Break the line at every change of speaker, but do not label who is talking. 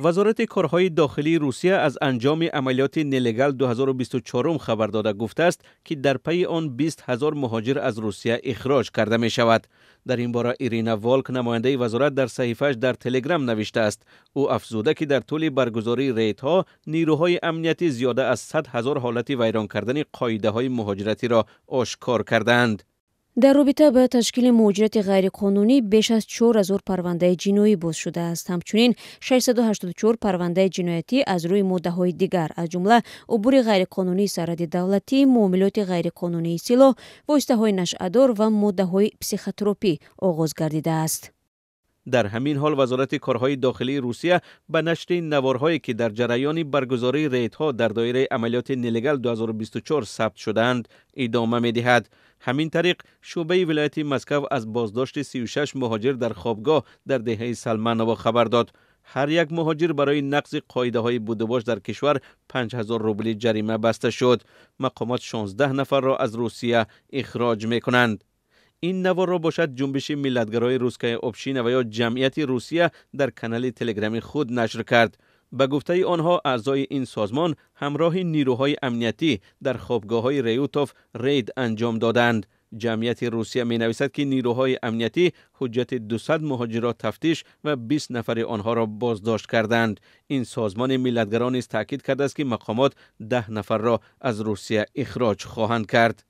وزارت کارهای داخلی روسیه از انجام عملیات نلگال 2024 خبر داده گفته است که در پی آن 20,000 مهاجر از روسیه اخراج کرده می شود. در این باره ایرینا والک نماینده وزارت در صحیفه‌اش در تلگرام نوشته است. او افزوده که در طول برگزاری ریدها نیروهای امنیتی زیاده از 100,000 حالت ویران کردن قاعده‌های مهاجرتی را آشکار کردند.
در رابطه با تشکیل مهاجرت غیرقانونی بیش از 4,000 پرونده جنایی باز شده است. همچنین 684 پرونده جنایتی از روی مدعاهای دیگر از جمله عبور غیرقانونی سرحد دولتی، معاملات غیرقانونی سلاح، واسطه‌های نشأه‌دار و مدعاهای پسیخوتراپی آغاز گردیده است.
در همین حال وزارت کارهای داخلی روسیه به نشر نوارهایی که در جریان برگزاری ریدها در دایره عملیات نلگال 2024 ثبت شدند ادامه می‌دهد. همین طریق شعبه ولایت مسکو از بازداشت 36 مهاجر در خوابگاه در دهه سلمانوو خبر داد. هر یک مهاجر برای نقض قاعده‌های بود و باش در کشور 5,000 روبل جریمه بسته شد. مقامات 16 نفر را از روسیه اخراج می‌کنند. این نوار را باشد جنبش ملتگرای روسکای اوبشینا و یا جمعیت روسیه در کانال تلگرامی خود نشر کرد. به گفته آنها اعضای این سازمان همراه نیروهای امنیتی در خوابگاه‌های ریوتوف رید انجام دادند. جمعیت روسیه می نویسد که نیروهای امنیتی حجت 200 مهاجر را تفتیش و 20 نفر آنها را بازداشت کردند. این سازمان ملتگرا نیز تاکید کرده است که مقامات 10 نفر را از روسیه اخراج خواهند کرد.